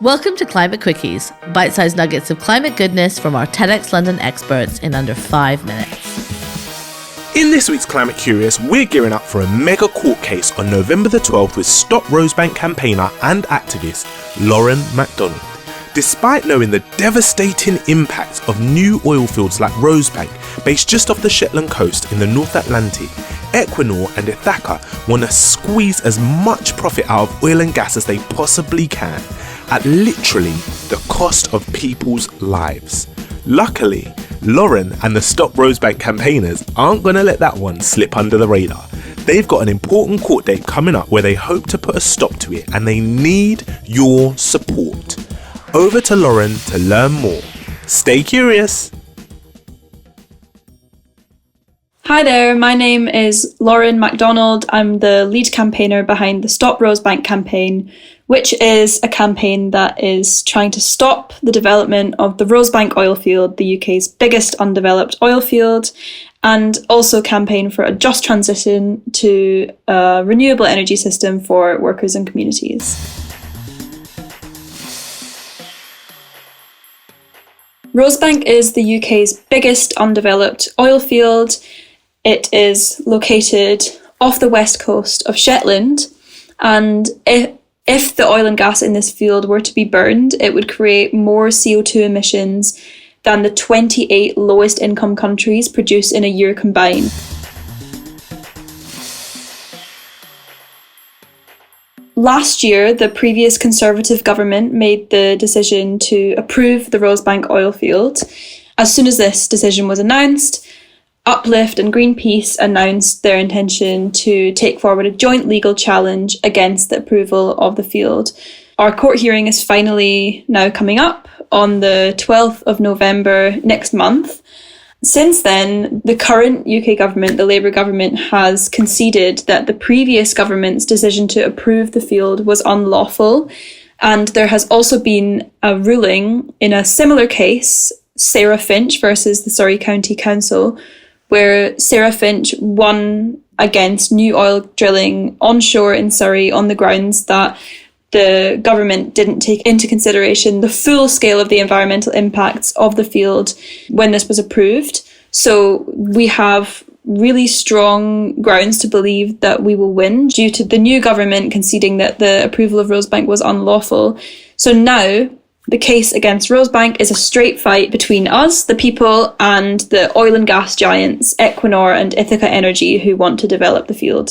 Welcome to Climate Quickies, bite-sized nuggets of climate goodness from our TEDxLondon experts in under 5 minutes. In this week's Climate Curious, we're gearing up for a mega court case on November the 12th with Stop Rosebank campaigner and activist Lauren MacDonald. Despite knowing the devastating impacts of new oil fields like Rosebank, based just off the Shetland coast in the North Atlantic, Equinor and Ithaca want to squeeze as much profit out of oil and gas as they possibly can, at literally the cost of people's lives. Luckily, Lauren and the Stop Rosebank campaigners aren't going to let that one slip under the radar. They've got an important court date coming up where they hope to put a stop to it, and they need your support. Over to Lauren to learn more. Stay curious. Hi there, my name is Lauren MacDonald. I'm the lead campaigner behind the Stop Rosebank campaign, which is a campaign that is trying to stop the development of the Rosebank oil field, the UK's biggest undeveloped oil field, and also campaign for a just transition to a renewable energy system for workers and communities. Rosebank is the UK's biggest undeveloped oil field. It is located off the west coast of Shetland, and if the oil and gas in this field were to be burned, it would create more CO2 emissions than the 28 lowest income countries produce in a year combined. Last year, the previous Conservative government made the decision to approve the Rosebank oil field. As soon as this decision was announced, Uplift and Greenpeace announced their intention to take forward a joint legal challenge against the approval of the field. Our court hearing is finally now coming up on the 12th of November next month. Since then, the current UK government, the Labour government, has conceded that the previous government's decision to approve the field was unlawful. And there has also been a ruling in a similar case, Sarah Finch versus the Surrey County Council, where Sarah Finch won against new oil drilling onshore in Surrey on the grounds that the government didn't take into consideration the full scale of the environmental impacts of the field when this was approved. So we have really strong grounds to believe that we will win due to the new government conceding that the approval of Rosebank was unlawful. So now the case against Rosebank is a straight fight between us, the people, and the oil and gas giants, Equinor and Ithaca Energy, who want to develop the field.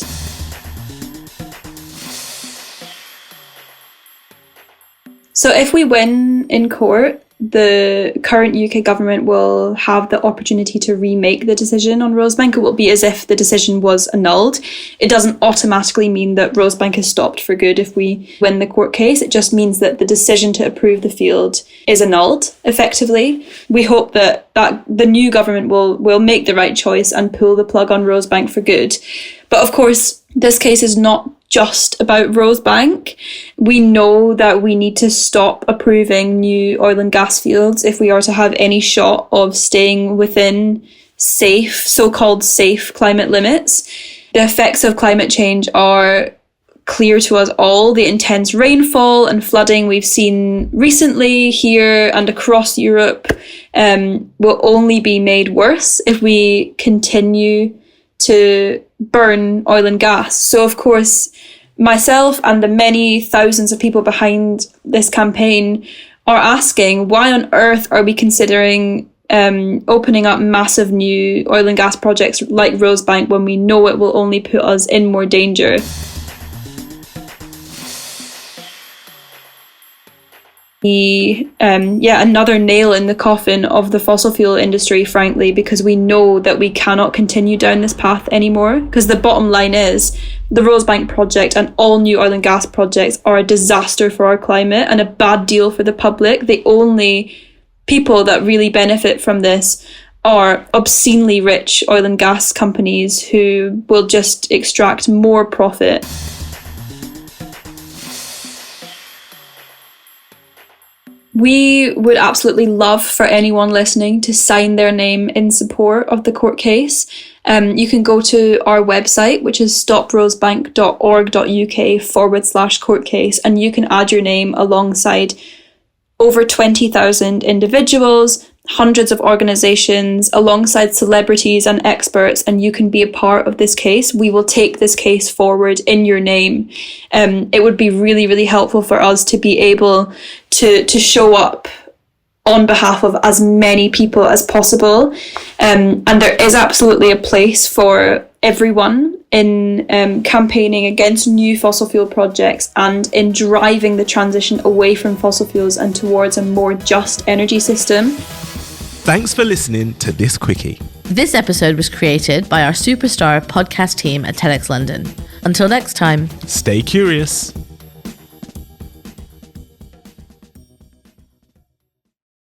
So if we win in court, the current UK government will have the opportunity to remake the decision on Rosebank. It will be as if the decision was annulled. It doesn't automatically mean that Rosebank is stopped for good if we win the court case. It just means that the decision to approve the field is annulled, effectively. We hope that the new government will make the right choice and pull the plug on Rosebank for good. But of course, this case is not just about Rosebank. We know that we need to stop approving new oil and gas fields if we are to have any shot of staying within so-called safe climate limits. The effects of climate change are clear to us all. The intense rainfall and flooding we've seen recently here and across Europe will only be made worse if we continue to burn oil and gas. So of course, myself and the many thousands of people behind this campaign are asking, why on earth are we considering opening up massive new oil and gas projects like Rosebank when we know it will only put us in more danger? Another nail in the coffin of the fossil fuel industry, frankly, because we know that we cannot continue down this path anymore. Because the bottom line is the Rosebank project and all new oil and gas projects are a disaster for our climate and a bad deal for the public. The only people that really benefit from this are obscenely rich oil and gas companies who will just extract more profit. We would absolutely love for anyone listening to sign their name in support of the court case. You can go to our website, which is stoprosebank.org.uk/court case, and you can add your name alongside over 20,000 individuals, hundreds of organisations, alongside celebrities and experts, and you can be a part of this case. We will take this case forward in your name. It would be really, really helpful for us to be able to show up on behalf of as many people as possible. And there is absolutely a place for everyone in campaigning against new fossil fuel projects and in driving the transition away from fossil fuels and towards a more just energy system. Thanks for listening to this quickie. This episode was created by our superstar podcast team at TEDxLondon. Until next time, Stay curious.